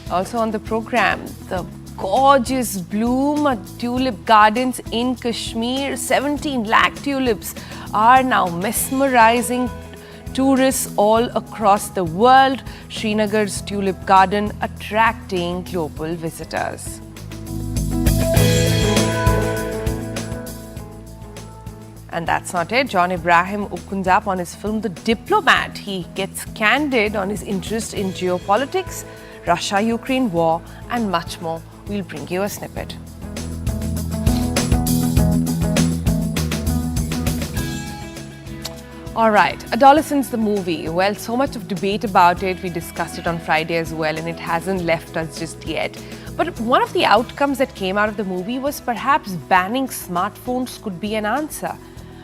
Also on the program, the gorgeous bloom at tulip gardens in Kashmir. 17 lakh tulips are now mesmerizing tourists all across the world. Srinagar's tulip garden attracting global visitors. And that's not it. John Ibrahim opens up on his film The Diplomat. He gets candid on his interest in geopolitics, Russia-Ukraine war, and much more. We'll bring you a snippet. All right, Adolescence the movie. Well, so much of debate about it. We discussed it on Friday as well, and it hasn't left us just yet. But one of the outcomes that came out of the movie was perhaps banning smartphones could be an answer.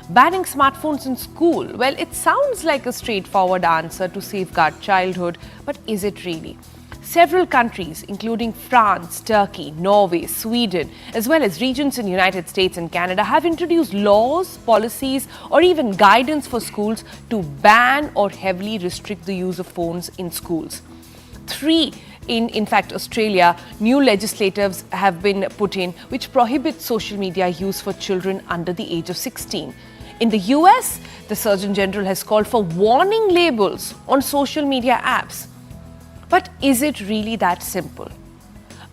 Banning smartphones in school. Well, it sounds like a straightforward answer to safeguard childhood, but is it really? Several countries, including France, Turkey, Norway, Sweden, as well as regions in the United States and Canada, have introduced laws, policies, or even guidance for schools to ban or heavily restrict the use of phones in schools. In fact, Australia, new legislatives have been put in which prohibit social media use for children under the age of 16. In the US, the Surgeon General has called for warning labels on social media apps. But is it really that simple?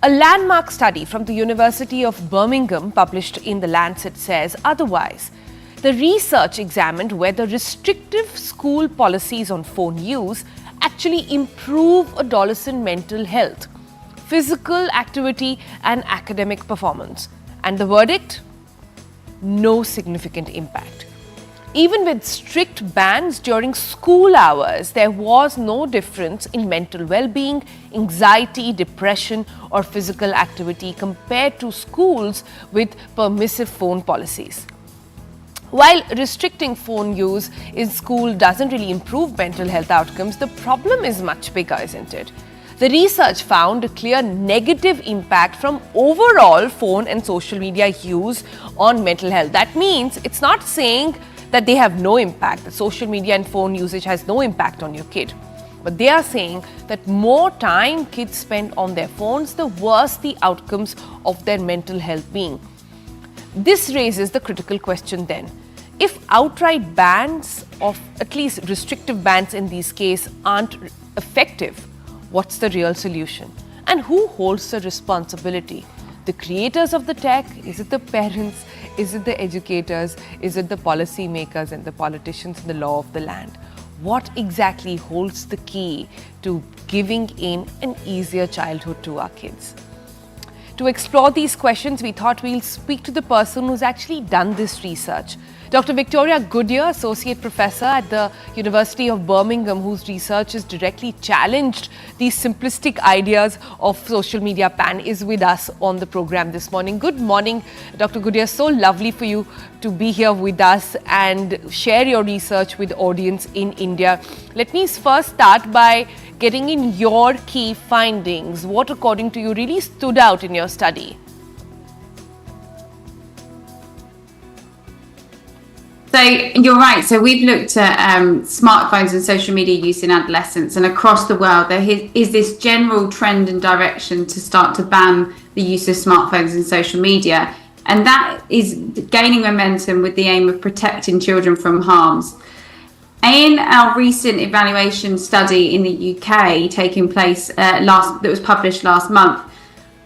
A landmark study from the University of Birmingham, published in The Lancet, says otherwise. The research examined whether restrictive school policies on phone use actually improve adolescent mental health, physical activity, and academic performance. And the verdict? No significant impact. Even with strict bans during school hours, there was no difference in mental well-being, anxiety, depression, or physical activity compared to schools with permissive phone policies. While restricting phone use in school doesn't really improve mental health outcomes, the problem is much bigger, isn't it? The research found a clear negative impact from overall phone and social media use on mental health. That means it's not saying that they have no impact, that social media and phone usage has no impact on your kid. But they are saying that more time kids spend on their phones, the worse the outcomes of their mental health being. This raises the critical question then. If outright bans, of at least restrictive bans in these cases, aren't effective, what's the real solution? And who holds the responsibility? The creators of the tech? Is it the parents? Is it the educators? Is it the policy makers and the politicians in the law of the land? What exactly holds the key to giving in an easier childhood to our kids? To explore these questions, we thought we'll speak to the person who's actually done this research. Dr. Victoria Goodyear, Associate Professor at the University of Birmingham, whose research has directly challenged these simplistic ideas of social media ban, is with us on the program this morning. Good morning, Dr. Goodyear. So lovely for you to be here with us and share your research with the audience in India. Let me first start by getting in your key findings. What, according to you, really stood out in your study? So you're right. So we've looked at smartphones and social media use in adolescence, and across the world there is this general trend and direction to start to ban the use of smartphones and social media, and that is gaining momentum with the aim of protecting children from harms. In our recent evaluation study in the UK taking place that was published last month,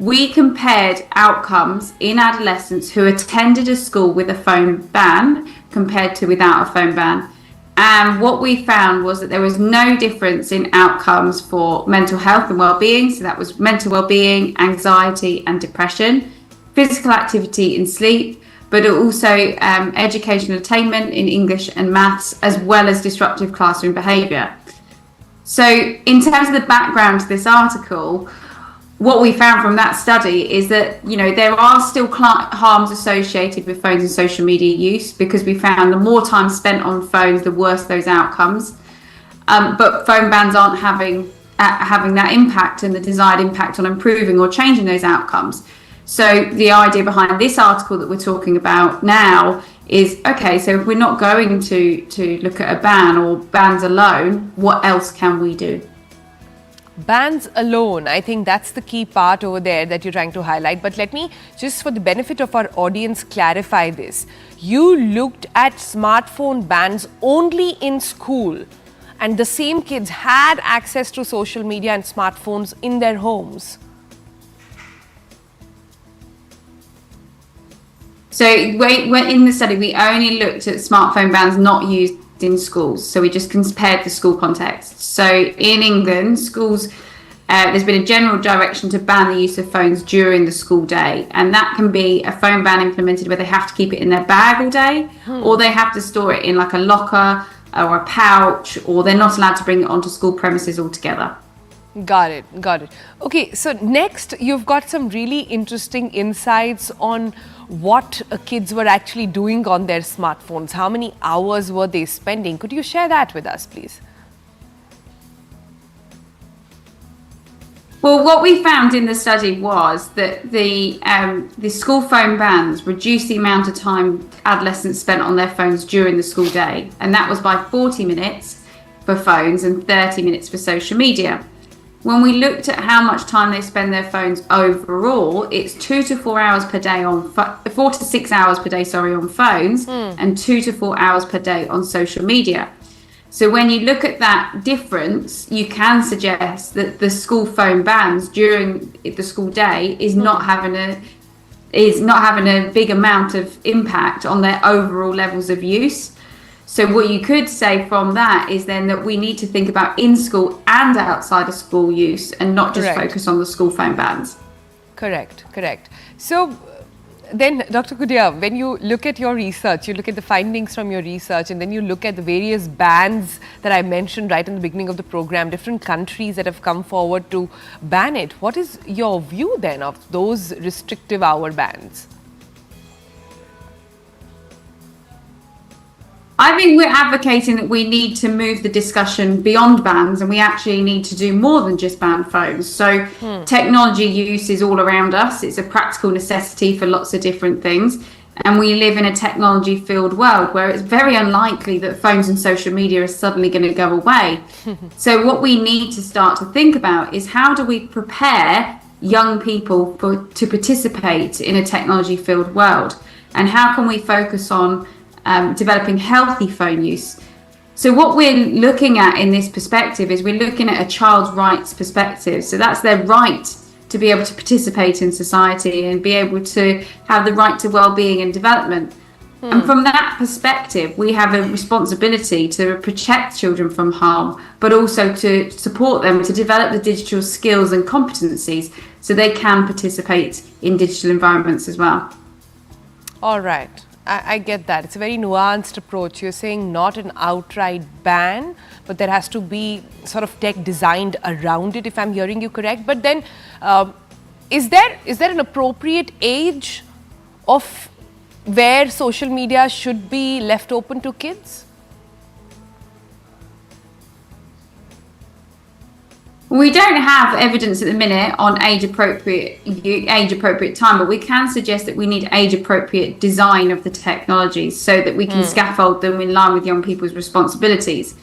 we compared outcomes in adolescents who attended a school with a phone ban compared to without a phone ban. And what we found was that there was no difference in outcomes for mental health and well-being. So that was mental well-being, anxiety and depression, physical activity and sleep, but also educational attainment in English and maths, as well as disruptive classroom behaviour. So in terms of the background to this article, what we found from that study is that, there are still harms associated with phones and social media use, because we found the more time spent on phones, the worse those outcomes. But phone bans aren't having that impact and the desired impact on improving or changing those outcomes. So the idea behind this article that we're talking about now is, okay, so if we're not going to look at a ban or bans alone, what else can we do? bans alone, I think that's the key part over there that you're trying to highlight. But let me, just for the benefit of our audience, clarify this. You looked at smartphone bans only in school, and the same kids had access to social media and smartphones in their homes. So in the study, we only looked at smartphone bans not used in schools. So we just compared the school context. So in England, schools, there's been a general direction to ban the use of phones during the school day. And that can be a phone ban implemented where they have to keep it in their bag all day, or they have to store it in like a locker or a pouch, or they're not allowed to bring it onto school premises altogether. Got it. Okay, so next you've got some really interesting insights on what kids were actually doing on their smartphones. How many hours were they spending? Could you share that with us, please? Well, what we found in the study was that the school phone bans reduced the amount of time adolescents spent on their phones during the school day, and that was by 40 minutes for phones and 30 minutes for social media. When we looked at how much time they spend their phones overall, it's 2 to 4 hours per day 4 to 6 hours per day, on phones, and 2 to 4 hours per day on social media. So when you look at that difference, you can suggest that the school phone bans during the school day is not having a big amount of impact on their overall levels of use. So what you could say from that is then that we need to think about in-school and outside of school use and not just focus on the school phone bans. Correct. So then, Dr. Kudia, when you look at your research, you look at the findings from your research, and then you look at the various bans that I mentioned right in the beginning of the program, different countries that have come forward to ban it. What is your view then of those restrictive hour bans? I think we're advocating that we need to move the discussion beyond bans, and we actually need to do more than just ban phones. So technology use is all around us. It's a practical necessity for lots of different things. And we live in a technology-filled world where it's very unlikely that phones and social media are suddenly going to go away. So what we need to start to think about is how do we prepare young people to participate in a technology-filled world? And how can we focus on developing healthy phone use? So what we're looking at in this perspective is we're looking at a child's rights perspective. So that's their right to be able to participate in society and be able to have the right to well-being and development. And from that perspective, we have a responsibility to protect children from harm, but also to support them to develop the digital skills and competencies so they can participate in digital environments as well. All right. I get that. It's a very nuanced approach. You're saying not an outright ban, but there has to be sort of tech designed around it, if I'm hearing you correct. But then, is there an appropriate age of where social media should be left open to kids? We don't have evidence at the minute on age-appropriate time, but we can suggest that we need age-appropriate design of the technologies so that we can scaffold them in line with young people's responsibilities.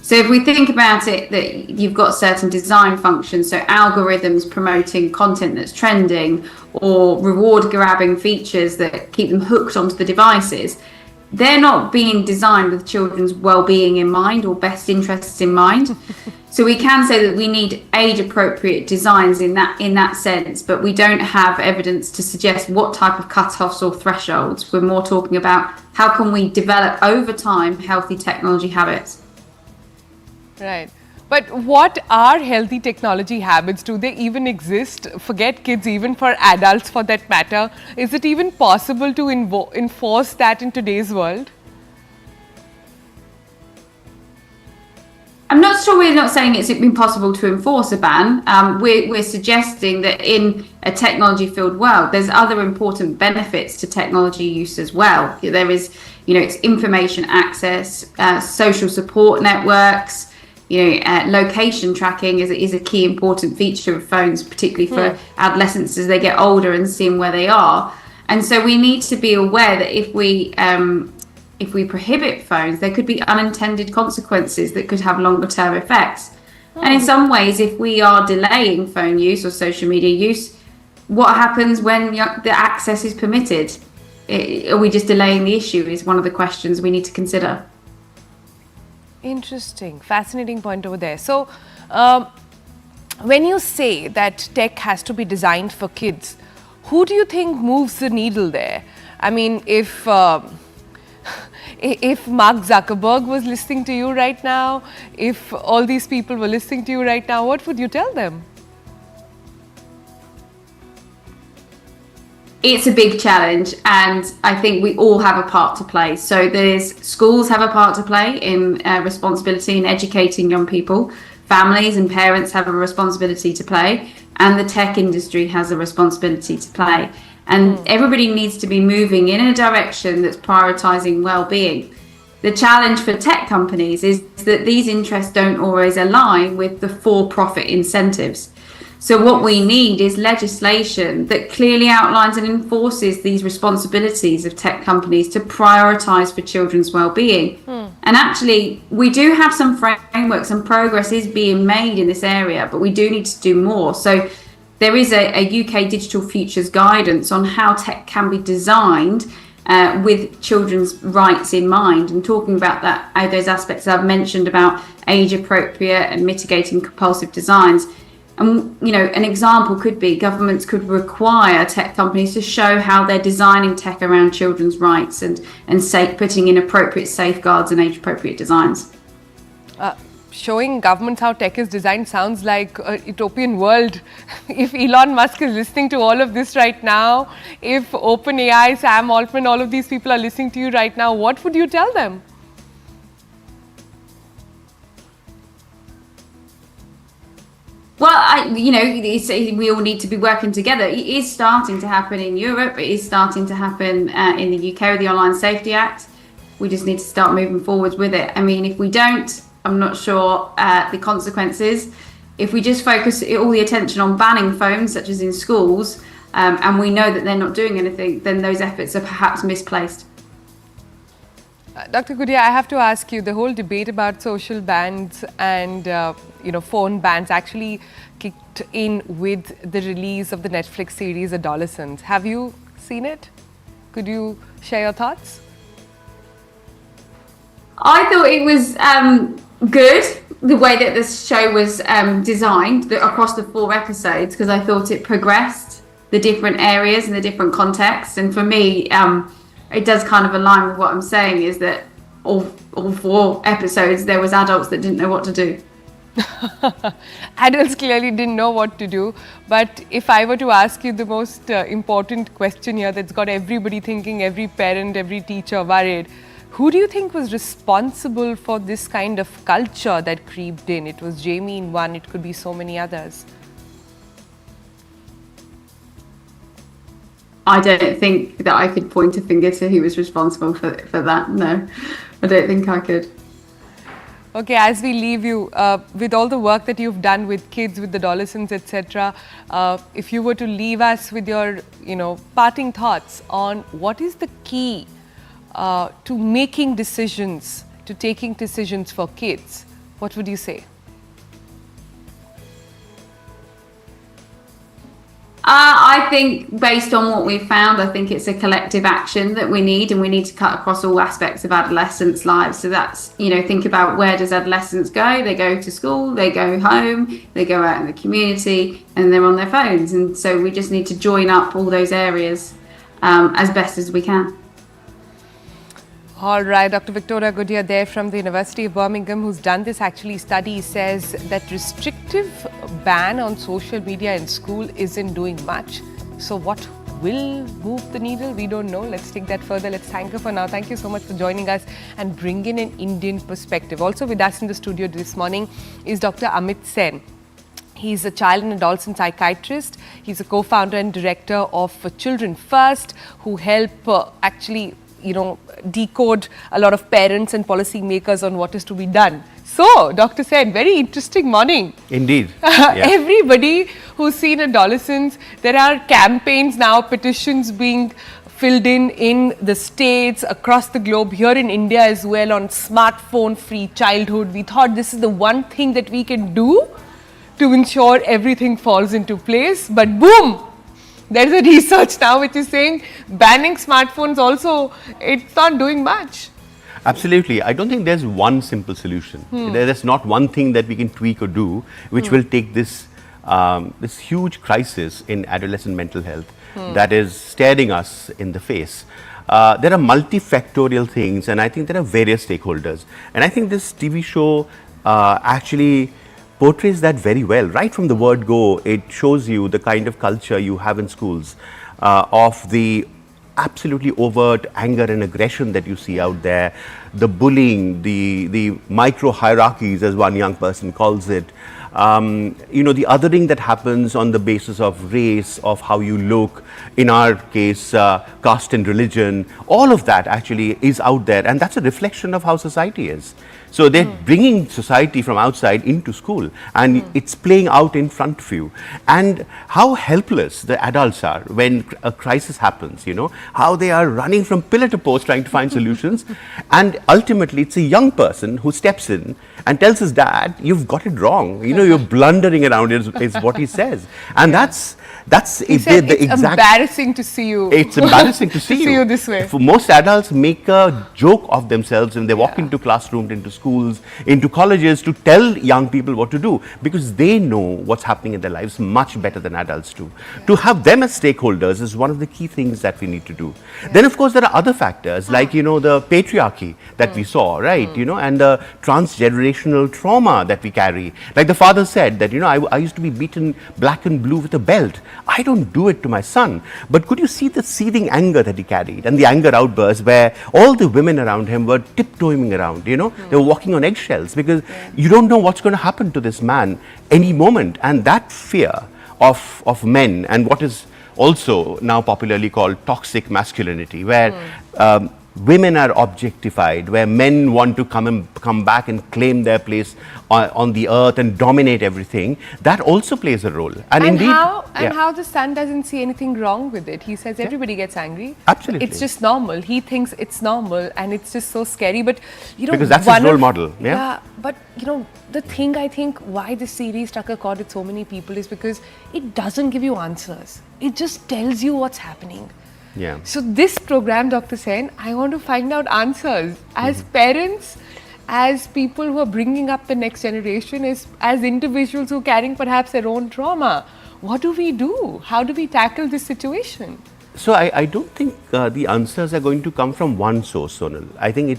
So if we think about it, that you've got certain design functions, so algorithms promoting content that's trending or reward-grabbing features that keep them hooked onto the devices, they're not being designed with children's well-being in mind or best interests in mind. So we can say that we need age-appropriate designs in that sense, but we don't have evidence to suggest what type of cut-offs or thresholds. We're more talking about how can we develop over time healthy technology habits. Right. But what are healthy technology habits? Do they even exist? Forget kids, even for adults for that matter. Is it even possible to enforce that in today's world? I'm not sure. We're not saying it's impossible to enforce a ban. We're suggesting that in a technology-filled world, there's other important benefits to technology use as well. There is, it's information access, social support networks. Location tracking is a key important feature of phones, particularly for adolescents as they get older and seeing where they are. And so we need to be aware that if we prohibit phones, there could be unintended consequences that could have longer term effects. And in some ways, if we are delaying phone use or social media use, what happens when the access is permitted? Are we just delaying the issue is one of the questions we need to consider. Interesting, fascinating point over there. So, when you say that tech has to be designed for kids, who do you think moves the needle there? I mean, if Mark Zuckerberg was listening to you right now, if all these people were listening to you right now, what would you tell them? It's a big challenge, and I think we all have a part to play. So schools have a part to play in responsibility in educating young people. Families and parents have a responsibility to play, and the tech industry has a responsibility to play. And everybody needs to be moving in a direction that's prioritizing well-being. The challenge for tech companies is that these interests don't always align with the for-profit incentives. So what we need is legislation that clearly outlines and enforces these responsibilities of tech companies to prioritise for children's well-being. And actually, we do have some frameworks and progress is being made in this area, but we do need to do more. So there is a UK Digital Futures guidance on how tech can be designed with children's rights in mind, and talking about those aspects I've mentioned about age-appropriate and mitigating compulsive designs. And, an example could be governments could require tech companies to show how they're designing tech around children's rights and putting in appropriate safeguards and age-appropriate designs. Showing governments how tech is designed sounds like a utopian world. If Elon Musk is listening to all of this right now, if OpenAI, Sam Altman, all of these people are listening to you right now, what would you tell them? Well, we all need to be working together. It is starting to happen in Europe. It is starting to happen in the UK with the Online Safety Act. We just need to start moving forwards with it. I mean, if we don't, I'm not sure the consequences. If we just focus all the attention on banning phones, such as in schools, and we know that they're not doing anything, then those efforts are perhaps misplaced. Dr. Gudia, I have to ask you, the whole debate about social bans and phone bans actually kicked in with the release of the Netflix series Adolescents. Have you seen it? Could you share your thoughts? I thought it was good, the way that this show was designed across the 4 episodes, because I thought it progressed the different areas and the different contexts. And for me, it does kind of align with what I'm saying, is that all 4 episodes there was adults that didn't know what to do. Adults clearly didn't know what to do. But if I were to ask you the most important question here that's got everybody thinking, every parent, every teacher worried, who do you think was responsible for this kind of culture that creeped in? It was Jamie in one, it could be so many others. I don't think that I could point a finger to who was responsible for that. No, I don't think I could. Okay, as we leave you, with all the work that you've done with kids, with adolescents, etc., if you were to leave us with your, parting thoughts on what is the key to making decisions, to taking decisions for kids, what would you say? I think based on what we've found, I think it's a collective action that we need, and we need to cut across all aspects of adolescents' lives. So that's, think about, where does adolescents go? They go to school, they go home, they go out in the community, and they're on their phones. And so we just need to join up all those areas as best as we can. All right, Dr. Victoria Gudia there from the University of Birmingham, who's done this study, says that restrictive ban on social media in school isn't doing much. So what will move the needle? We don't know. Let's take that further. Let's thank her for now. Thank you so much for joining us and bringing in an Indian perspective. Also with us in the studio this morning is Dr. Amit Sen. He's a child and adolescent psychiatrist. He's a co-founder and director of Children First, who help decode a lot of parents and policy makers on what is to be done. So, Dr. Sen, very interesting morning. Indeed. Everybody who's seen adolescents, there are campaigns now, petitions being filled in the States, across the globe, here in India as well, on smartphone-free childhood. We thought this is the one thing that we can do to ensure everything falls into place. But boom! There's a research now which is saying banning smartphones also, it's not doing much. Absolutely. I don't think there's one simple solution. There's not one thing that we can tweak or do which will take this this huge crisis in adolescent mental health that is staring us in the face. There are multifactorial things, and I think there are various stakeholders. And I think this TV show actually portrays that very well. Right from the word go, it shows you the kind of culture you have in schools of the absolutely overt anger and aggression that you see out there, the bullying, the micro hierarchies, as one young person calls it, you know, the othering that happens on the basis of race, of how you look, in our case, caste and religion, all of that actually is out there, and that's a reflection of how society is. So they're bringing society from outside into school, and it's playing out in front of you. And how helpless the adults are when a crisis happens, you know, how they are running from pillar to post trying to find solutions. And ultimately, it's a young person who steps in and tells his dad, "You've got it wrong. You know, you're blundering around," is what he says. And that's He said, the it's exact. embarrassing to see you. It's embarrassing to see you this way. For most adults make a joke of themselves when they walk into classrooms, into schools, into colleges to tell young people what to do, because they know what's happening in their lives much better than adults do. To have them as stakeholders is one of the key things that we need to do. Then of course there are other factors like, you know, the patriarchy that we saw, right? You know, and the transgenerational trauma that we carry. Like the father said that, you know, I used to be beaten black and blue with a belt. I don't do it to my son. But could you see the seething anger that he carried, and the anger outbursts where all the women around him were tiptoeing around, you know, they were walking on eggshells because you don't know what's going to happen to this man any moment. And that fear of men, and what is also now popularly called toxic masculinity, where women are objectified, where men want to come back and claim their place on the earth and dominate everything, that also plays a role. And indeed, how the son doesn't see anything wrong with it. He says everybody gets angry. Absolutely. It's just normal. He thinks it's normal, and it's just so scary. But you know, because that's his role model. Yeah. But you know, the thing I think why this series struck a chord with so many people is because it doesn't give you answers. It just tells you what's happening. Yeah. So this program, Dr. Sen, I want to find out answers as parents, as people who are bringing up the next generation, as individuals who are carrying perhaps their own trauma. What do we do? How do we tackle this situation? So I don't think the answers are going to come from one source, Sonal. I think it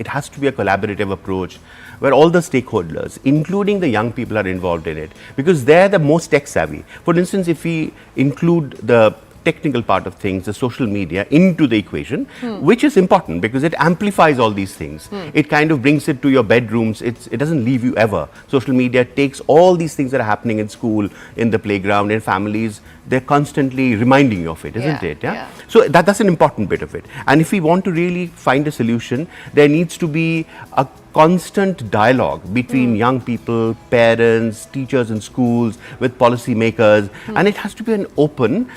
has to be a collaborative approach where all the stakeholders, including the young people, are involved in it, because they're the most tech savvy. For instance, if we include the technical part of things, the social media, into the equation, which is important because it amplifies all these things. It kind of brings it to your bedrooms. It doesn't leave you ever. Social media takes all these things that are happening in school, in the playground, in families. They're constantly reminding you of it, isn't it? Yeah? So that's an important bit of it. And if we want to really find a solution, there needs to be a constant dialogue between young people, parents, teachers in schools, with policymakers, and it has to be an open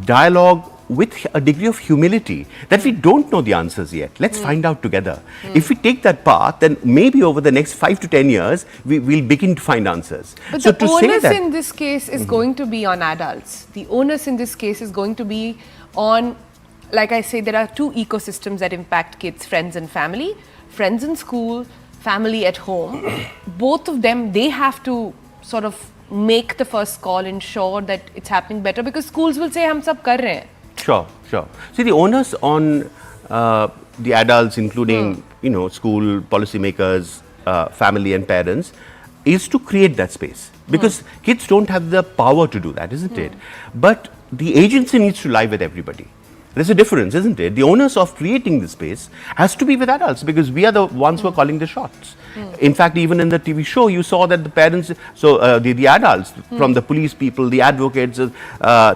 dialogue with a degree of humility that we don't know the answers yet. Let's find out together. If we take that path, then maybe over the next 5 to 10 years, we'll begin to find answers. But so the onus in this case is going to be on adults. The onus in this case is going to be on, like I say, there are two ecosystems that impact kids, friends and family. Friends in school, family at home. Both of them, they have to sort of make the first call, ensure that it's happening better, because schools will say, "Hum sab kar rahe hain." Sure. See, the onus on the adults, including you know, school policymakers, family and parents, is to create that space, because kids don't have the power to do that, isn't it? But the agency needs to lie with everybody. There's a difference, isn't it? The onus of creating the space has to be with adults, because we are the ones who are calling the shots. In fact, even in the TV show, you saw that the parents, the adults, from the police people, the advocates,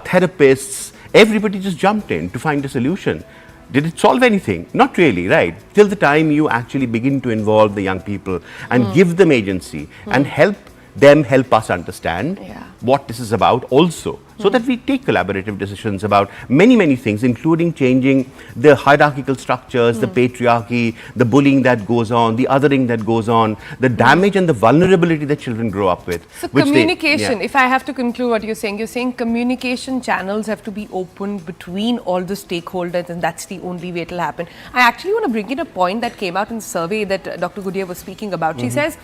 therapists, everybody just jumped in to find a solution. Did it solve anything? Not really, right? Till the time you actually begin to involve the young people and give them agency and help them help us understand Yeah. what this is about also, so that we take collaborative decisions about many things, including changing the hierarchical structures, the patriarchy, the bullying that goes on, the othering that goes on, the damage and the vulnerability that children grow up with. So which communication, if I have to conclude what you're saying communication channels have to be opened between all the stakeholders, and that's the only way it'll happen. I actually want to bring in a point that came out in the survey that Dr. Gudia was speaking about. She says,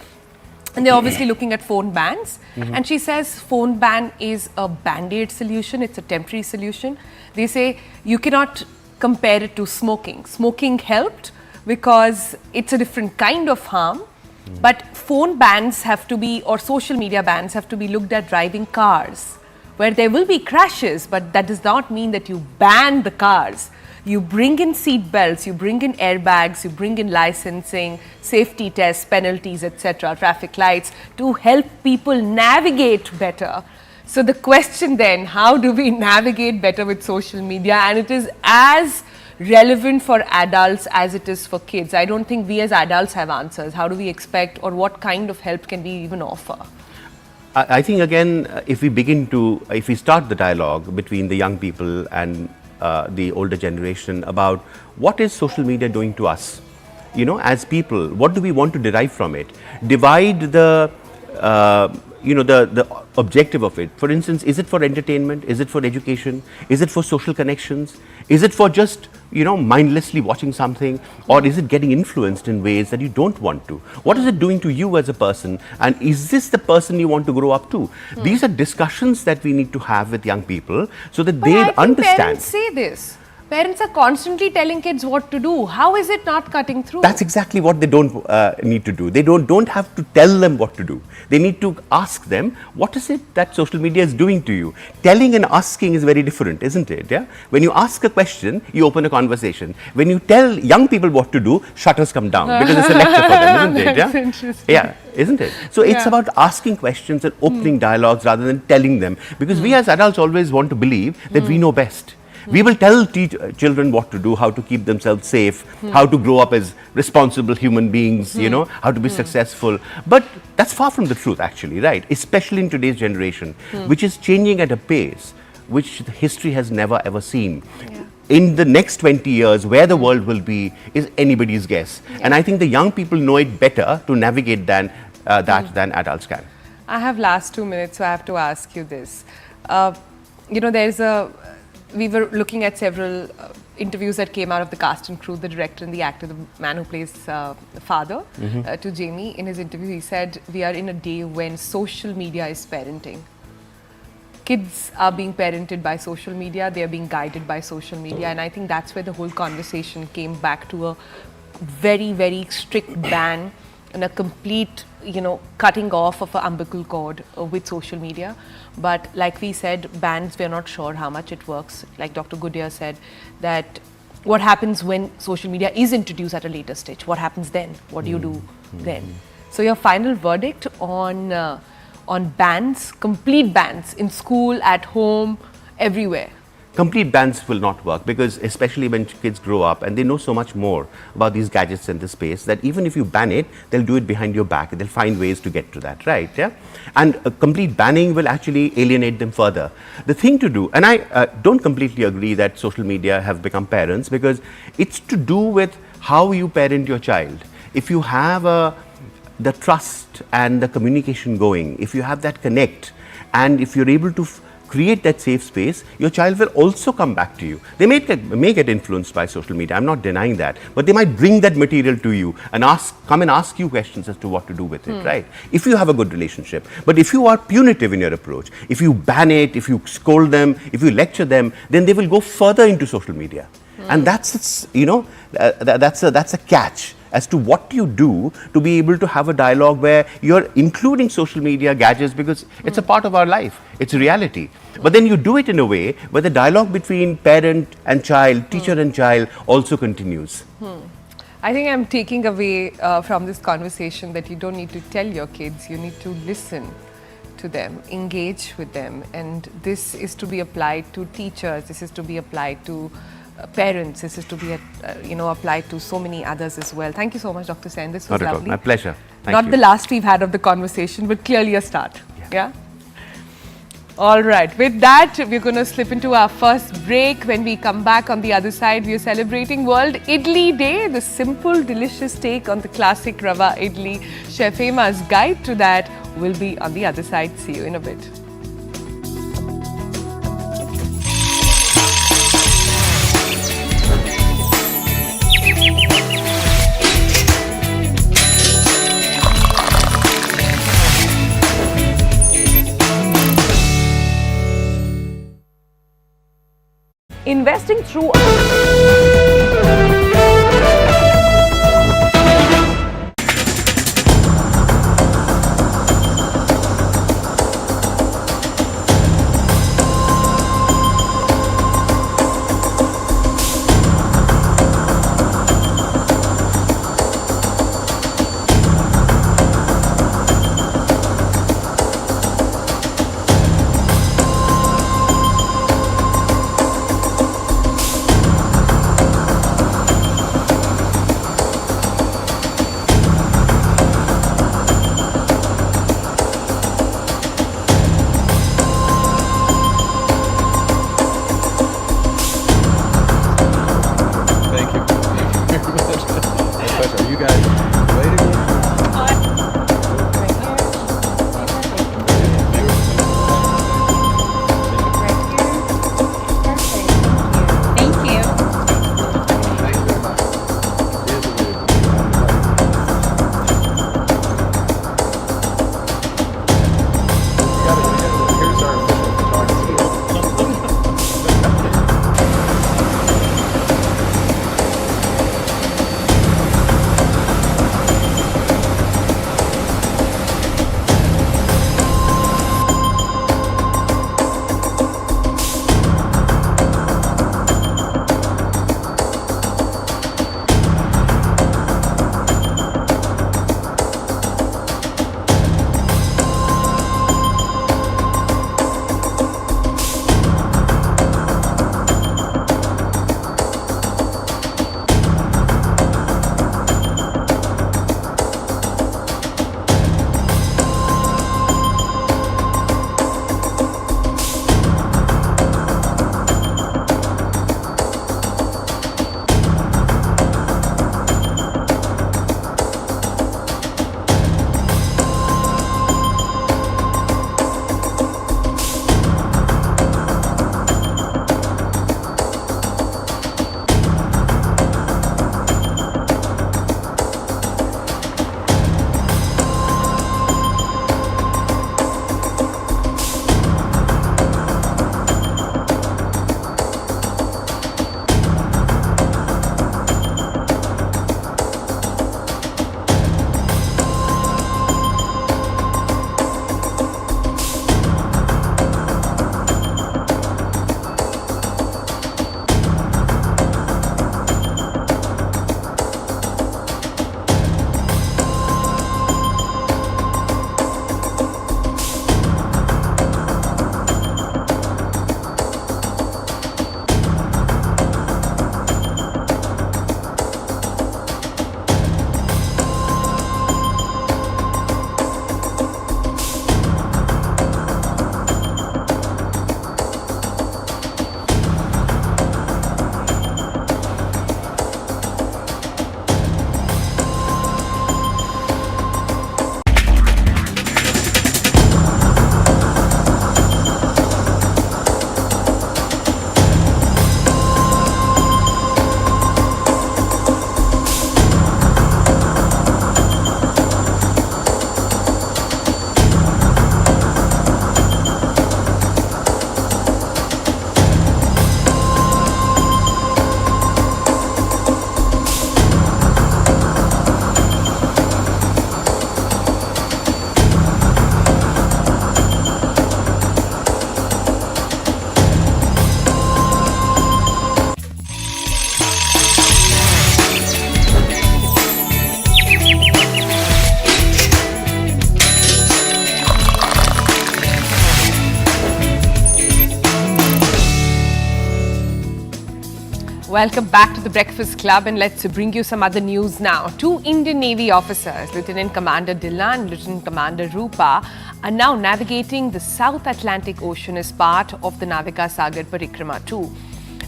and they're obviously looking at phone bans, and she says phone ban is a band-aid solution, it's a temporary solution. They say you cannot compare it to smoking. Smoking helped because it's a different kind of harm, but phone bans have to be, or social media bans have to be looked at driving cars, where there will be crashes, but that does not mean that you ban the cars. You bring in seat belts, you bring in airbags, you bring in licensing, safety tests, penalties, etc., traffic lights, to help people navigate better. So the question then, how do we navigate better with social media? And it is as relevant for adults as it is for kids. I don't think we as adults have answers. How do we expect, or what kind of help can we even offer? I think again, if we start the dialogue between the young people and the older generation about what is social media doing to us, as people, what do we want to derive from it? Divide the objective of it. For instance, is it for entertainment? Is it for education? Is it for social connections? Is it for just, mindlessly watching something? Or is it getting influenced in ways that you don't want to? What is it doing to you as a person? And is this the person you want to grow up to? These are discussions that we need to have with young people so that they understand. Parents say this. Parents are constantly telling kids what to do. How is it not cutting through? That's exactly what they don't need to do. They don't have to tell them what to do. They need to ask them, what is it that social media is doing to you? Telling and asking is very different, isn't it? Yeah. When you ask a question, you open a conversation. When you tell young people what to do, shutters come down because it's a lecture for them, isn't it? Yeah. Interesting. Yeah, isn't it? So it's about asking questions and opening dialogues rather than telling them, because we as adults always want to believe that we know best. We will tell children what to do, how to keep themselves safe, how to grow up as responsible human beings, how to be successful. But that's far from the truth, actually, right? Especially in today's generation, which is changing at a pace which history has never ever seen. Yeah. In the next 20 years, where the world will be is anybody's guess. Yeah. And I think the young people know it better to navigate than adults can. I have last 2 minutes, so I have to ask you this. We were looking at several interviews that came out of the cast and crew, the director and the actor, the man who plays the father to Jamie. In his interview, he said, we are in a day when social media is parenting. Kids are being parented by social media, they are being guided by social media, and I think that's where the whole conversation came back to a very, very strict ban and a complete, cutting off of an umbilical cord with social media. But like we said, bans, we're not sure how much it works. Like Dr. Gudia said, that what happens when social media is introduced at a later stage? What happens then? What do you do then? So your final verdict on bans, complete bans in school, at home, everywhere? Complete bans will not work, because especially when kids grow up and they know so much more about these gadgets and the space, that even if you ban it, they'll do it behind your back. They'll find ways to get to that, right? Yeah. And a complete banning will actually alienate them further. The thing to do, and I don't completely agree that social media have become parents, because it's to do with how you parent your child. If you have the trust and the communication going, if you have that connect, and if you're able to create that safe space, your child will also come back to you. They may get influenced by social media, I'm not denying that, but they might bring that material to you and come and ask you questions as to what to do with it, right? If you have a good relationship. But if you are punitive in your approach, if you ban it, if you scold them, if you lecture them, then they will go further into social media. And that's a catch as to what you do to be able to have a dialogue where you're including social media, gadgets, because it's a part of our life, it's a reality. But then you do it in a way where the dialogue between parent and child, teacher and child also continues. I think I'm taking away from this conversation that you don't need to tell your kids, you need to listen to them, engage with them, and this is to be applied to teachers, this is to be applied to parents. This is to be, applied to so many others as well. Thank you so much, Dr. Sen. This was Not at all. lovely. My pleasure. Thank Not you. the last we've had of the conversation, but clearly a start. Yeah? All right. With that, we're going to slip into our first break. When we come back on the other side, we are celebrating World Idli Day, the simple, delicious take on the classic Rava Idli. Chef Hema's guide to that will be on the other side. See you in a bit. Investing through Welcome back to the Breakfast Club, and let's bring you some other news now. Two Indian Navy officers, Lieutenant Commander Dilla and Lieutenant Commander Rupa, are now navigating the South Atlantic Ocean as part of the Navika Sagar Parikrama 2.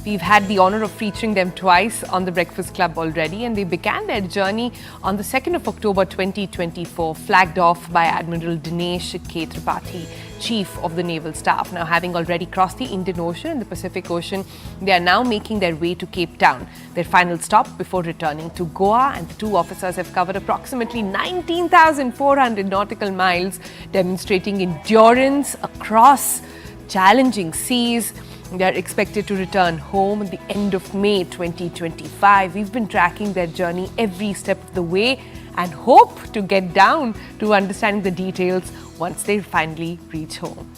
We've had the honor of featuring them twice on the Breakfast Club already, and they began their journey on the 2nd of October 2024, flagged off by Admiral Dinesh K. Tripathi, Chief of the Naval Staff. Now, having already crossed the Indian Ocean and the Pacific Ocean, they are now making their way to Cape Town, their final stop before returning to Goa. And the two officers have covered approximately 19,400 nautical miles, demonstrating endurance across challenging seas. They are expected to return home at the end of May 2025. We've been tracking their journey every step of the way and hope to get down to understanding the details once they finally reach home.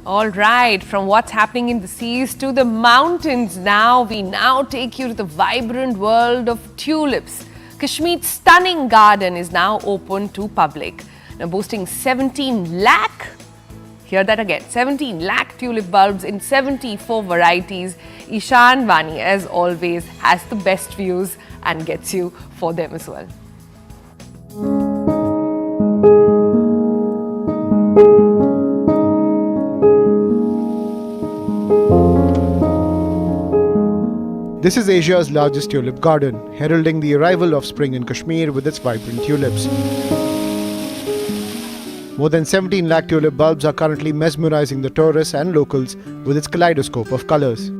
All right, from what's happening in the seas to the mountains now, we now take you to the vibrant world of tulips. Kashmir's stunning garden is now open to public. Now boasting 17 lakh, hear that again, 17 lakh tulip bulbs in 74 varieties. Ishan Vani, as always, has the best views and gets you for them as well. This is Asia's largest tulip garden, heralding the arrival of spring in Kashmir with its vibrant tulips. More than 17 lakh tulip bulbs are currently mesmerizing the tourists and locals with its kaleidoscope of colors.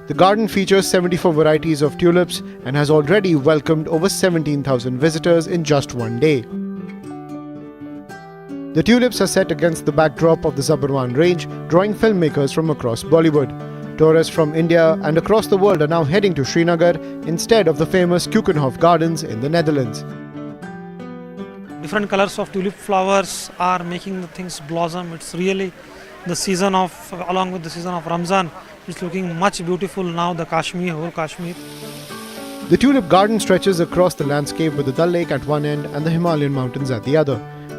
The garden features 74 varieties of tulips and has already welcomed over 17,000 visitors in just one day. The tulips are set against the backdrop of the Zabarwan range, drawing filmmakers from across Bollywood. Tourists from India and across the world are now heading to Srinagar instead of the famous Keukenhof Gardens in the Netherlands. Different colors of tulip flowers are making the things blossom. It's really the season of, along with the season of Ramzan, it's looking much beautiful now, the Kashmir, whole Kashmir. The tulip garden stretches across the landscape with the Dal Lake at one end and the Himalayan mountains at the other.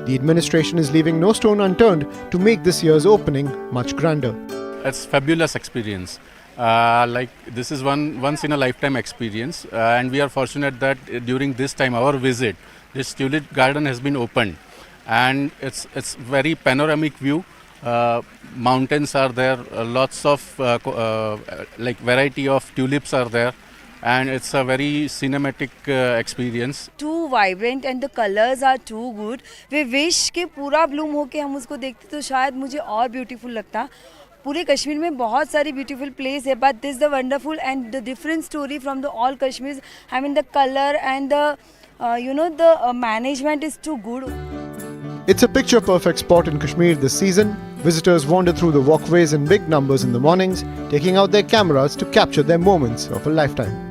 The administration is leaving no stone unturned to make this year's opening much grander. It's fabulous experience. Like this is once in a lifetime experience, and we are fortunate that during this time, our visit, this tulip garden has been opened, and it's very panoramic view. Mountains are there, lots of like variety of tulips are there, and it's a very cinematic experience. Too vibrant and the colors are too good. We wish कि पूरा bloom होके हम उसको देखते तो शायद मुझे और beautiful लगता. पूरे कश्मीर में बहुत सारी beautiful place है, but this is the wonderful and the different story from the all Kashmirs. I mean the color and the the management is too good. It's a picture-perfect spot in Kashmir this season. Visitors wander through the walkways in big numbers in the mornings, taking out their cameras to capture their moments of a lifetime.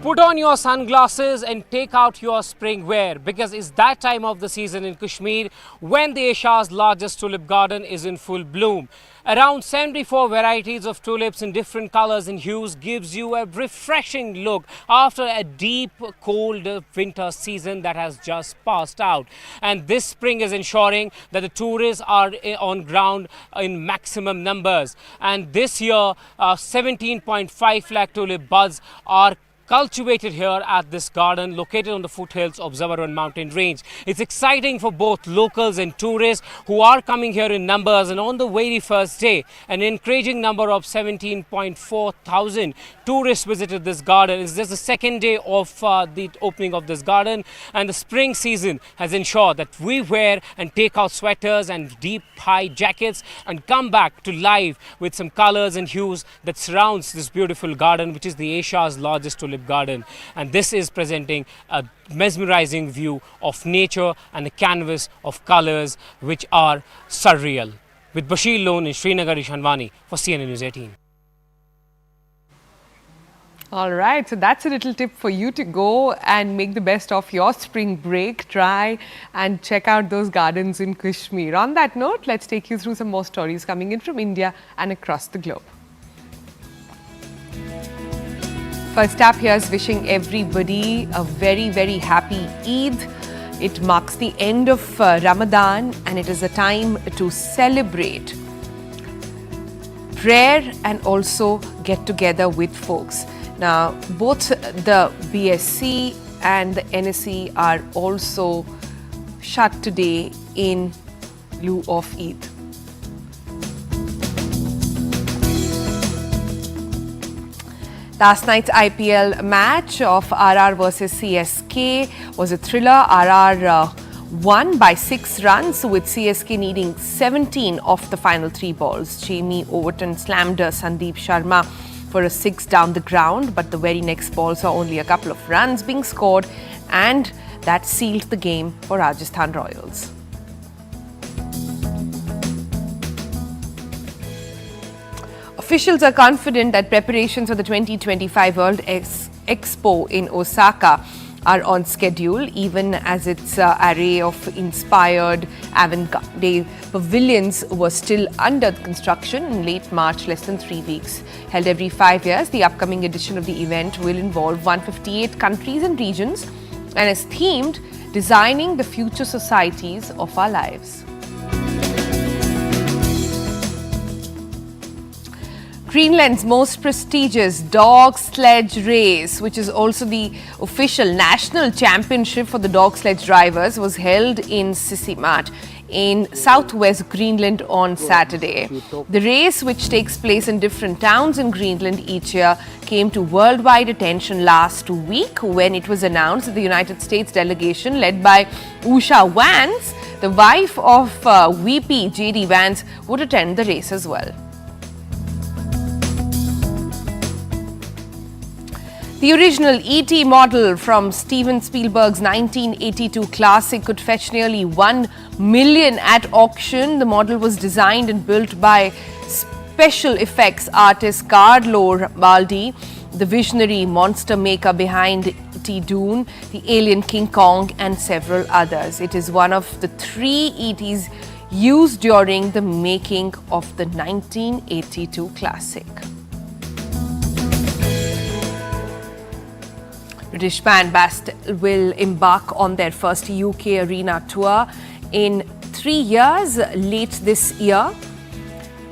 Put on your sunglasses and take out your spring wear, because it's that time of the season in Kashmir when the Asia's largest tulip garden is in full bloom. Around 74 varieties of tulips in different colors and hues gives you a refreshing look after a deep, cold winter season that has just passed out. And this spring is ensuring that the tourists are on ground in maximum numbers. And this year, 17.5 lakh tulip buds are cultivated here at this garden located on the foothills of Zabarwan mountain range. It's exciting for both locals and tourists who are coming here in numbers, and on the very first day an encouraging number of 17.4 thousand tourists visited this garden. It's just the second day of the opening of this garden, and the spring season has ensured that we wear and take out sweaters and deep high jackets and come back to life with some colors and hues that surrounds this beautiful garden, which is the Asia's largest tulip garden. And this is presenting a mesmerizing view of nature and a canvas of colors which are surreal. With Bashir Lone in Srinagar, Ishan Vani for CNN News 18. All right, so that's a little tip for you to go and make the best of your spring break. Try and check out those gardens in Kashmir. On that note, let's take you through some more stories coming in from India and across the globe. First up, here's wishing everybody a very, very happy Eid. It marks the end of Ramadan, and it is a time to celebrate rare and also get together with folks. Now, both the BSc and the NSC are also shut today in lieu of Eid. Last night's IPL match of RR versus CSK was a thriller. RR won by 6 runs with CSK needing 17 off the final 3 balls. Jamie Overton slammed Sandeep Sharma for a 6 down the ground, but the very next ball saw only a couple of runs being scored, and that sealed the game for Rajasthan Royals. Officials are confident that preparations for the 2025 World Expo in Osaka are on schedule, even as its array of inspired avant-garde pavilions was still under construction in late March, less than 3 weeks. Held every 5 years, the upcoming edition of the event will involve 158 countries and regions and is themed Designing the Future Societies of Our Lives. Greenland's most prestigious dog sledge race, which is also the official national championship for the dog sledge drivers, was held in Sisimiut in southwest Greenland on Saturday. The race, which takes place in different towns in Greenland each year, came to worldwide attention last week when it was announced that the United States delegation, led by Usha Vance, the wife of VP J.D. Vance, would attend the race as well. The original E.T. model from Steven Spielberg's 1982 classic could fetch nearly $1 million at auction. The model was designed and built by special effects artist Carlo Baldi, the visionary monster maker behind E.T. Dune, the alien King Kong, and several others. It is one of the 3 E.T.s used during the making of the 1982 classic. British band Bastille will embark on their first UK arena tour in 3 years late this year.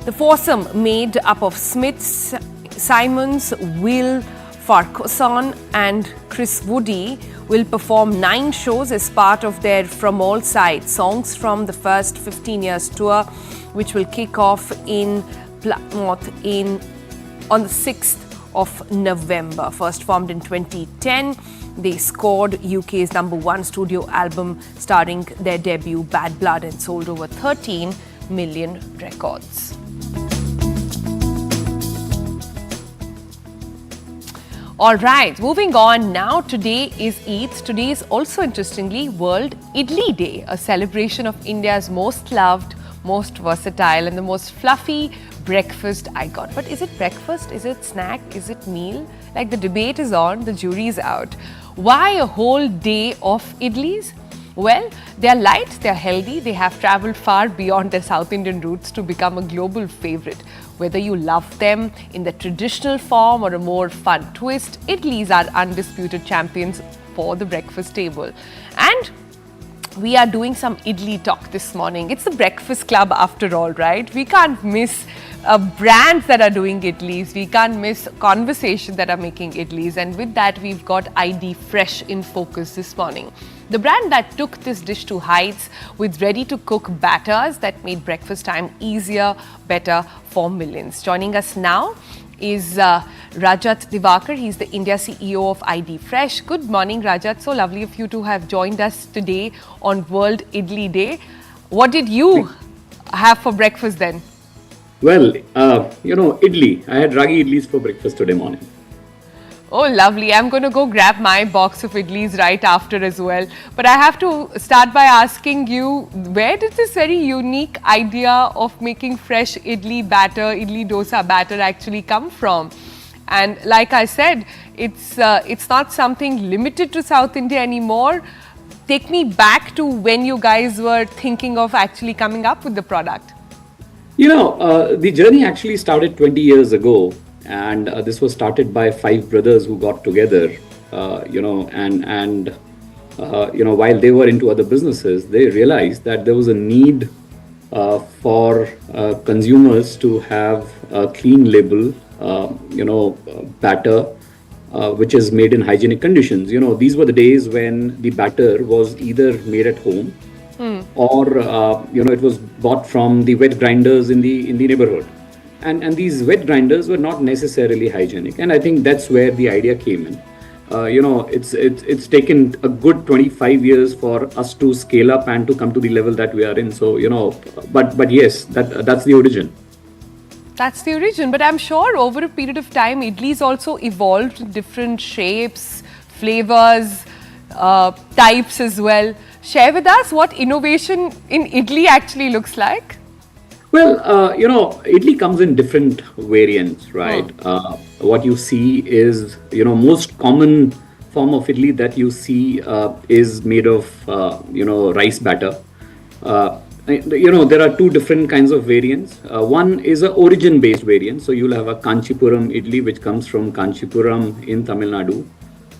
The foursome, made up of Smiths, Simons, Will Farquharson and Chris Woody, will perform 9 shows as part of their From All Sides Songs from the First 15 Years tour, which will kick off in Plymouth on the 6th of November. First formed in 2010, they scored UK's #1 studio album starring their debut Bad Blood and sold over 13 million records. All right, moving on now. Today is Eid. Today is also, interestingly, World Idli Day, a celebration of India's most loved, most versatile and the most fluffy breakfast icon. But is it breakfast? Is it snack? Is it meal? Like, the debate is on, the jury is out. Why a whole day of idlis? Well, they are light, they are healthy, they have travelled far beyond their South Indian roots to become a global favourite. Whether you love them in the traditional form or a more fun twist, idlis are undisputed champions for the breakfast table. And we are doing some idli talk this morning. It's the Breakfast Club after all, right? We can't miss brands that are doing idlis. We can't miss conversations that are making idlis. And with that, we've got ID Fresh in focus this morning. The brand that took this dish to heights with ready-to-cook batters that made breakfast time easier, better for millions. Joining us now is Rajat Divakar. He's the India CEO of ID Fresh. Good morning, Rajat. So lovely of you to have joined us today on World Idli Day. What did you have for breakfast then? Well, idli. I had ragi idlis for breakfast today morning. Oh, lovely. I'm going to go grab my box of idlis right after as well. But I have to start by asking you, where did this very unique idea of making fresh idli batter, idli dosa batter actually come from? And like I said, it's not something limited to South India anymore. Take me back to when you guys were thinking of actually coming up with the product. The journey actually started 20 years ago. And this was started by 5 brothers who got together, while they were into other businesses, they realized that there was a need for consumers to have a clean label, batter, which is made in hygienic conditions. These were the days when the batter was either made at home or it was bought from the wet grinders in the neighborhood. And these wet grinders were not necessarily hygienic. And I think that's where the idea came in. It's taken a good 25 years for us to scale up and to come to the level that we are in. So, but yes, that's the origin. That's the origin. But I'm sure over a period of time, idlis also evolved in different shapes, flavors, types as well. Share with us what innovation in idli actually looks like. Well, idli comes in different variants, right? What you see is, most common form of idli that you see is made of, rice batter. There are two different kinds of variants. One is an origin-based variant. So you'll have a Kanchipuram idli, which comes from Kanchipuram in Tamil Nadu.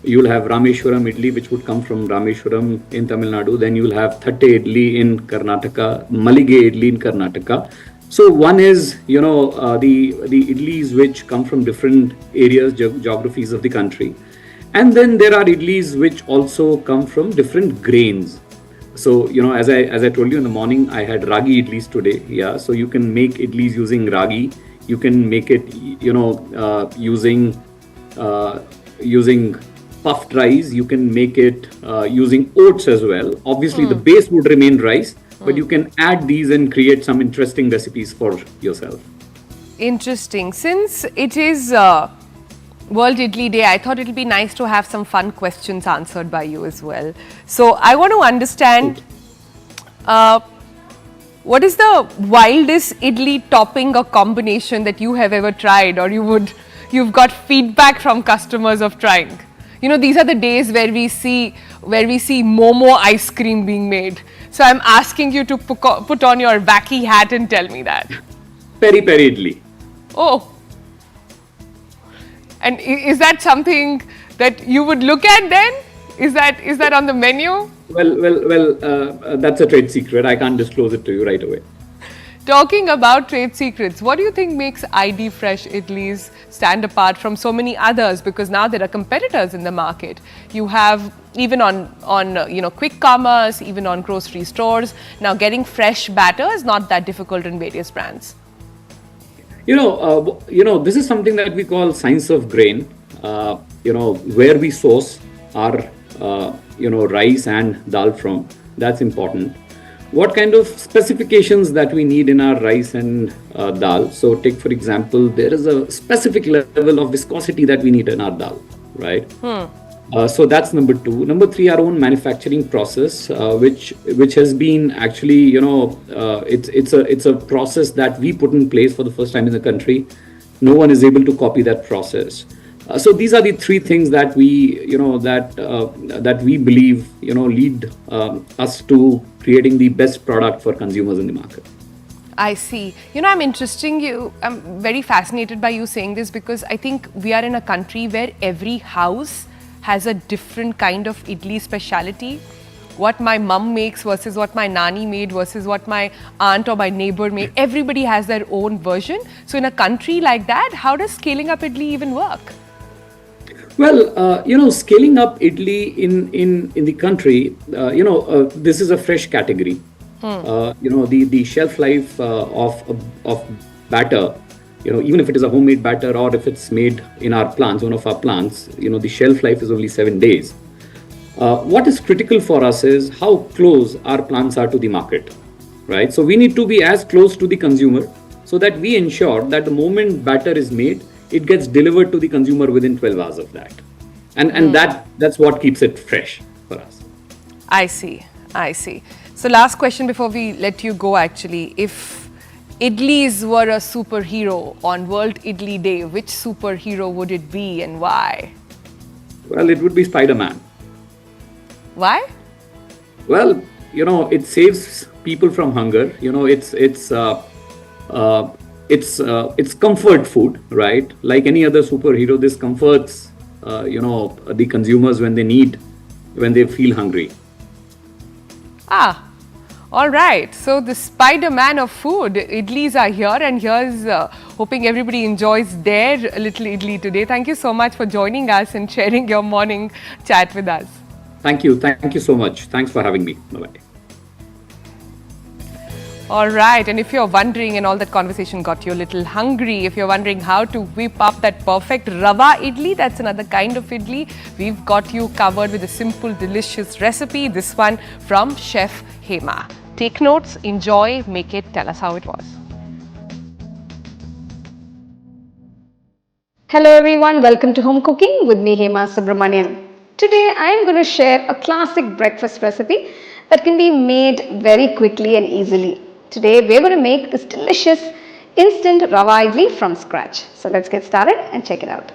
You'll have Rameshwaram idli, which would come from Rameshwaram in Tamil Nadu. Then you'll have Thatte idli in Karnataka, Malige idli in Karnataka. So one is, the idlis which come from different areas, geographies of the country. And then there are idlis which also come from different grains. So, as I told you in the morning, I had ragi idlis today. Yeah. So you can make idlis using ragi. You can make it, using puffed rice. You can make it using oats as well. Obviously, the base would remain rice, but you can add these and create some interesting recipes for yourself. Interesting. Since it is World Idli Day, I thought it would be nice to have some fun questions answered by you as well. So I want to understand what is the wildest idli topping or combination that you have ever tried, or you've got feedback from customers of trying? These are the days where we see Momo ice cream being made. So I'm asking you to put on your wacky hat and tell me that. Peri peri idli. Oh. And is that something that you would look at then? Is that on the menu? Well, that's a trade secret. I can't disclose it to you right away. Talking about trade secrets, what do you think makes ID Fresh Idlis stand apart from so many others? Because now there are competitors in the market. You have even on quick commerce, even on grocery stores. Now getting fresh batter is not that difficult in various brands. This is something that we call science of grain. Where we source our rice and dal from. That's important. What kind of specifications that we need in our rice and dal? So take, for example, there is a specific level of viscosity that we need in our dal, right? So that's number two. Number three, our own manufacturing process, which has been actually, it's a process that we put in place for the first time in the country. No one is able to copy that process. So these are the three things that we, that we believe, lead us to creating the best product for consumers in the market. I see. I'm very fascinated by you saying this, because I think we are in a country where every house has a different kind of idli speciality. What my mum makes versus what my nani made versus what my aunt or my neighbor made. Everybody has their own version. So in a country like that, how does scaling up idli even work? Well, scaling up idli in the country, this is a fresh category. The shelf life of batter, even if it is a homemade batter or if it's made in our plants, one of our plants, the shelf life is only 7 days. What is critical for us is how close our plants are to the market, right? So we need to be as close to the consumer so that we ensure that the moment batter is made, it gets delivered to the consumer within 12 hours of that. And that's what keeps it fresh for us. I see. So last question before we let you go actually. If idlis were a superhero on World Idli Day, which superhero would it be and why? Well, it would be Spider-Man. Why? Well, it saves people from hunger. It's comfort food, right? Like any other superhero, this comforts, the consumers when they feel hungry. All right, so the Spider-Man of food, idlis are here, and here's hoping everybody enjoys their little idli today. Thank you so much for joining us and sharing your morning chat with us. Thank you. Thank you so much. Thanks for having me. Bye-bye. All right, and if you're wondering, and all that conversation got you a little hungry, if you're wondering how to whip up that perfect Rava idli, that's another kind of idli, we've got you covered with a simple, delicious recipe. This one from Chef Hema. Take notes, enjoy, make it, tell us how it was. Hello everyone, welcome to Home Cooking with me Hema Subramanian. Today I am going to share a classic breakfast recipe that can be made very quickly and easily. Today we are going to make this delicious instant Rava idli from scratch. So let's get started and check it out.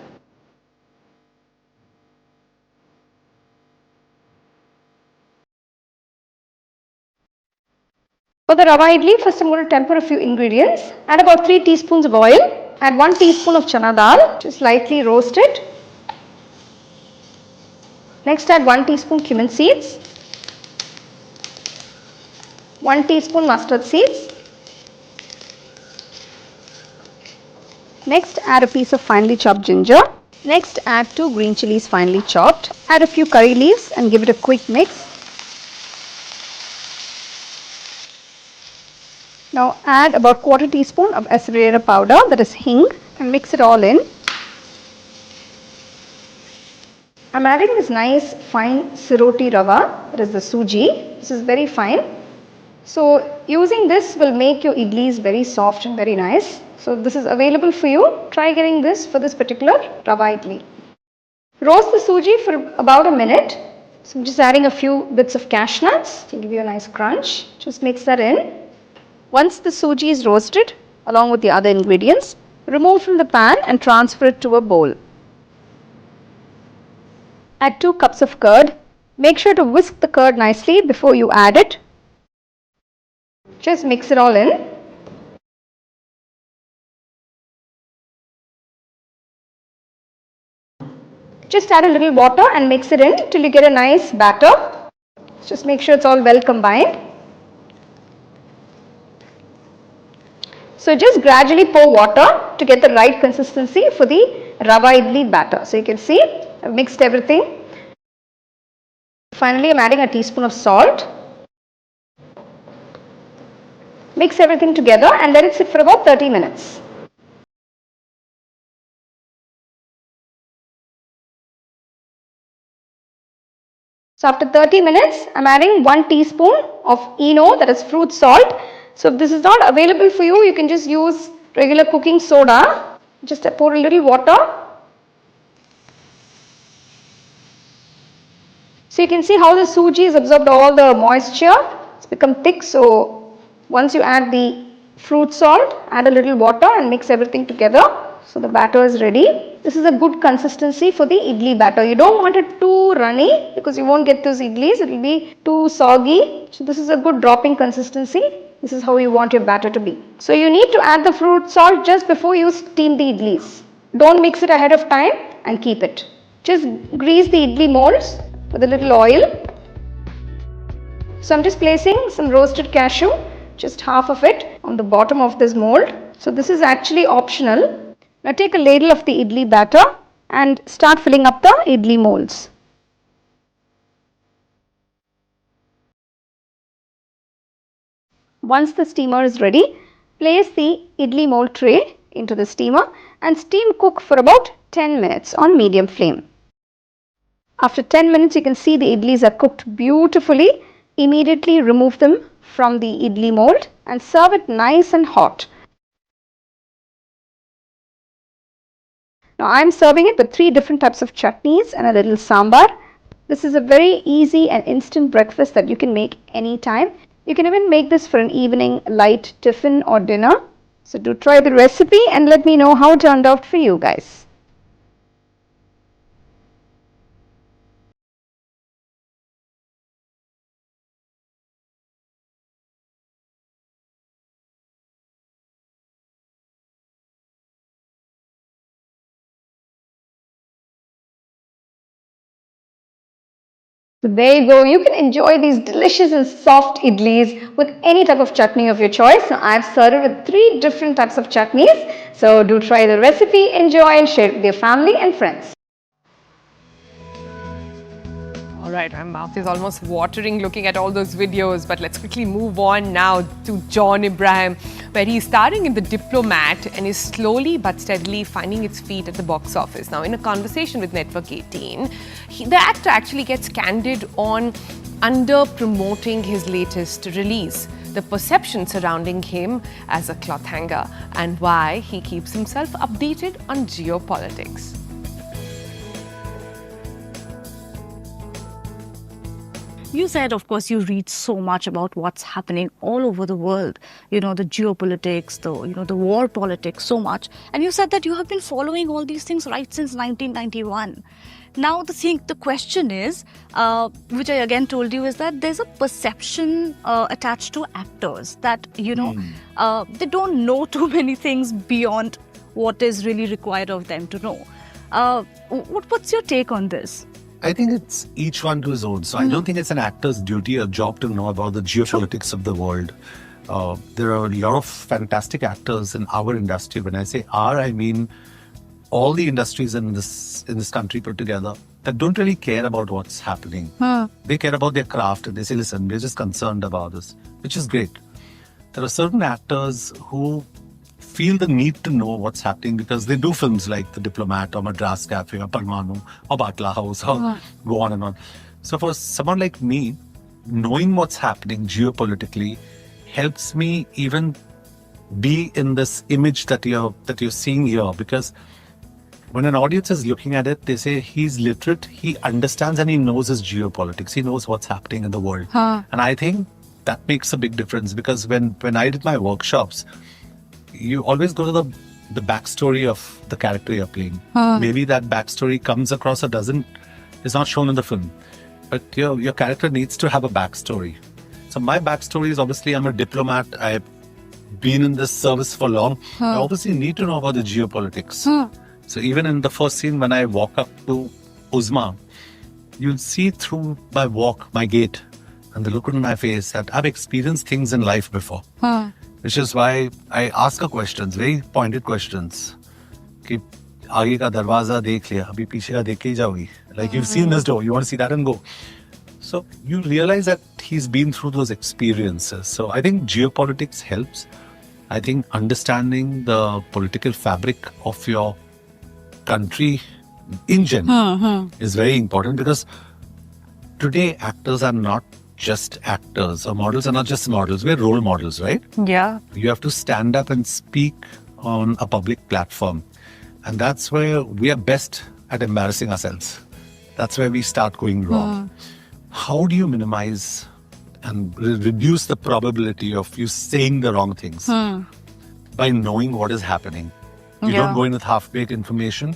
For the Rava idli, first I'm going to temper a few ingredients. Add about 3 teaspoons of oil. Add 1 teaspoon of chana dal, just lightly roast it. Next add 1 teaspoon cumin seeds, 1 teaspoon mustard seeds. Next add a piece of finely chopped ginger. Next add 2 green chilies finely chopped. Add a few curry leaves and give it a quick mix. Now add about quarter teaspoon of asafoetida powder, that is hing, and mix it all in. I'm adding this nice fine siroti rava, that is the suji. This is very fine. So using this will make your idlis very soft and very nice. So this is available for you. Try getting this for this particular rava idli. Roast the suji for about a minute. So I'm just adding a few bits of cashew nuts to give you a nice crunch. Just mix that in. Once the suji is roasted along with the other ingredients, remove from the pan and transfer it to a bowl. Add 2 cups of curd. Make sure to whisk the curd nicely before you add it. Just mix it all in. Just add a little water and mix it in till you get a nice batter. Just make sure it's all well combined. So just gradually pour water to get the right consistency for the rava idli batter. So you can see I've mixed everything. Finally I'm adding a teaspoon of salt. Mix everything together and let it sit for about 30 minutes. So after 30 minutes, I'm adding 1 teaspoon of ENO, that is fruit salt. So if this is not available for you, you can just use regular cooking soda. Just pour a little water. So you can see how the suji has absorbed all the moisture. It's become thick. So once you add the fruit salt, add a little water and mix everything together. So the batter is ready. This is a good consistency for the idli batter. You don't want it too runny because you won't get those idlis. It will be too soggy. So this is a good dropping consistency. This is how you want your batter to be. So you need to add the fruit salt just before you steam the idlis. Don't mix it ahead of time and keep it. Just grease the idli molds with a little oil. So I'm just placing some roasted cashew, just half of it on the bottom of this mold. So this is actually optional. Now take a ladle of the idli batter and start filling up the idli molds. Once the steamer is ready, place the idli mold tray into the steamer and steam cook for about 10 minutes on medium flame. After 10 minutes, you can see the idlis are cooked beautifully. Immediately remove them from the idli mold and serve it nice and hot. Now I am serving it with 3 different types of chutneys and a little sambar. This is a very easy and instant breakfast that you can make anytime. You can even make this for an evening light tiffin or dinner. So do try the recipe and let me know how it turned out for you guys. So there you go. You can enjoy these delicious and soft idlis with any type of chutney of your choice. Now I've started with 3 different types of chutneys. So do try the recipe, enjoy and share it with your family and friends. All right, my mouth is almost watering looking at all those videos, but let's quickly move on now to John Abraham, where he's starring in The Diplomat and is slowly but steadily finding its feet at the box office. Now, in a conversation with Network 18, the actor actually gets candid on under-promoting his latest release, the perception surrounding him as a cloth hanger, and why he keeps himself updated on geopolitics. You said, of course, you read so much about what's happening all over the world, the geopolitics, the war politics, so much. And you said that you have been following all these things right since 1991. Now, the question is, which I again told you, is that there's a perception attached to actors that, they don't know too many things beyond what is really required of them to know. What's your take on this? I think it's each one to his own. So I don't think it's an actor's duty or job to know about the geopolitics of the world. There are a lot of fantastic actors in our industry. When I say our, I mean all the industries in this country put together that don't really care about what's happening. They care about their craft and they say, listen, we're just concerned about this, which is great. There are certain actors who feel the need to know what's happening because they do films like The Diplomat or Madras Cafe or Parmanu or Batla House or go on and on. So for someone like me, knowing what's happening geopolitically helps me even be in this image that you're seeing here, because when an audience is looking at it, they say he's literate, he understands and he knows his geopolitics, he knows what's happening in the world. And I think that makes a big difference, because when I did my workshops, you always go to the backstory of the character you're playing. Maybe that backstory comes across or doesn't, is not shown in the film. But your character needs to have a backstory. So my backstory is obviously I'm a diplomat. I've been in this service for long. I obviously need to know about the geopolitics. So even in the first scene when I walk up to Uzma, you'll see through my walk, my gait, and the look on my face that I've experienced things in life before. Which is why I ask her questions, very pointed questions. Ki, aage ka darwaza dekh liya, abhi piche ka dekh ke jaogi. Like you've seen this door, you want to see that and go. So you realize that he's been through those experiences. So I think geopolitics helps. I think understanding the political fabric of your country in general is very important, because today actors are not just actors, or models are not just models. We're role models, right? Yeah. You have to stand up and speak on a public platform. And that's where we are best at embarrassing ourselves. That's where we start going wrong. How do you minimize and reduce the probability of you saying the wrong things? By knowing what is happening. You don't go in with half-baked information.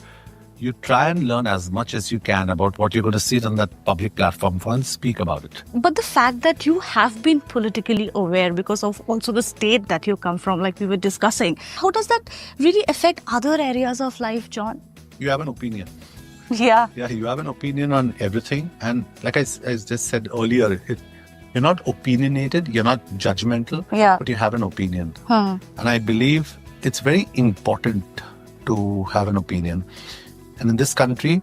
You try and learn as much as you can about what you're going to sit on that public platform for and speak about it. But the fact that you have been politically aware because of also the state that you come from, like we were discussing, how does that really affect other areas of life, John? You have an opinion. Yeah. Yeah, you have an opinion on everything. And like I just said earlier, you're not opinionated, you're not judgmental, but you have an opinion. And I believe it's very important to have an opinion. And in this country,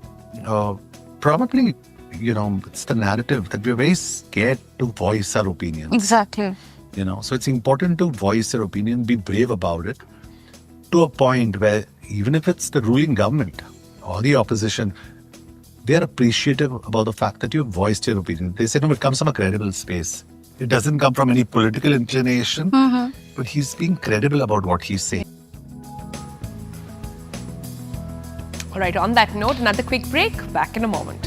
probably, it's the narrative that we're very scared to voice our opinions. Exactly. So it's important to voice your opinion, be brave about it, to a point where even if it's the ruling government or the opposition, they're appreciative about the fact that you've voiced your opinion. They say, no, it comes from a credible space. It doesn't come from any political inclination, but he's being credible about what he's saying. All right, on that note, another quick break. Back in a moment.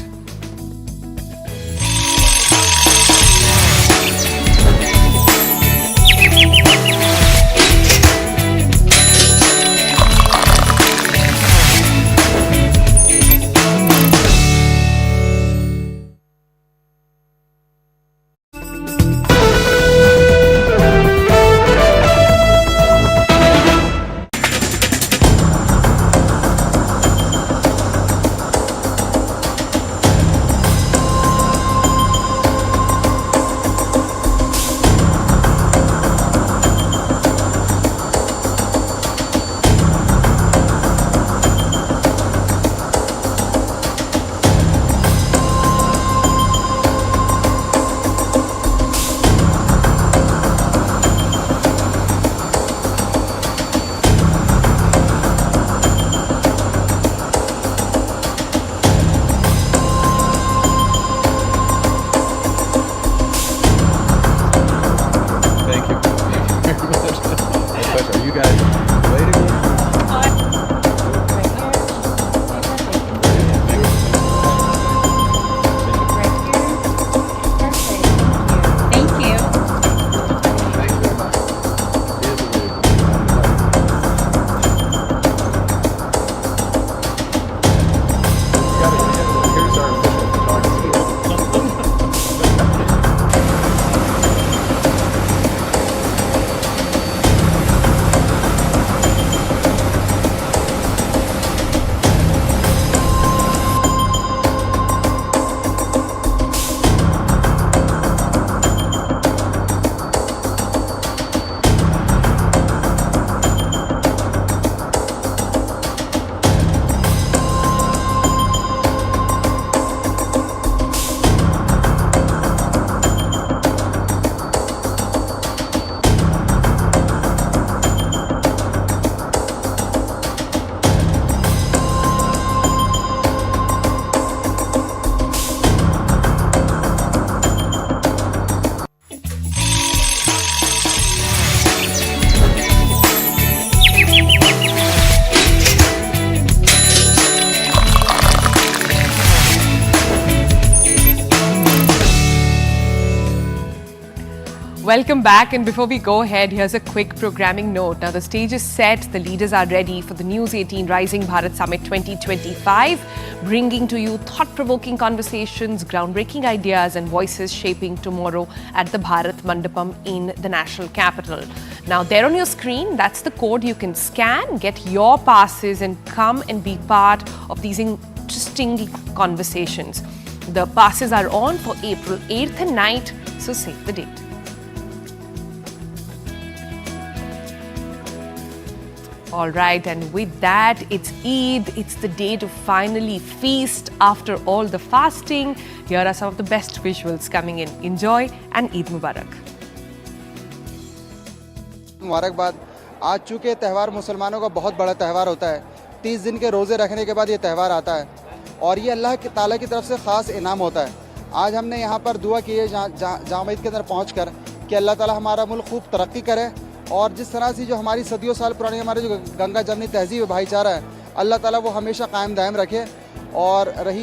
Welcome back, and before we go ahead, here's a quick programming note. Now the stage is set, the leaders are ready for the News18 Rising Bharat Summit 2025, bringing to you thought-provoking conversations, groundbreaking ideas and voices shaping tomorrow at the Bharat Mandapam in the national capital. Now there on your screen, that's the code you can scan, get your passes and come and be part of these interesting conversations. The passes are on for April 8th and 9th, so save the date. All right, and with that, it's Eid. It's the day to finally feast after all the fasting. Here are some of the best visuals coming in. Enjoy and Eid Mubarak. मुबारकबाद। आज चूँकि त्यौहार मुसलमानों का बहुत बड़ा त्यौहार होता है, 30 दिन के रोज़े रखने के बाद ये त्यौहार आता है और ये अल्लाह ताला की तरफ से ख़ास इनाम होता है। आज हमने यहाँ पर दुआ की है जामा ईद के अंदर पहुँचकर कि अल्लाह ताला हमारा मुल्क खूब तरक्की करे और जिस तरह से जो हमारी सदियों साल पुरानी हमारी जो गंगा जमनी तहजीब भाईचारा है, अल्लाह ताला वो हमेशा कायम दायम रखे। और रही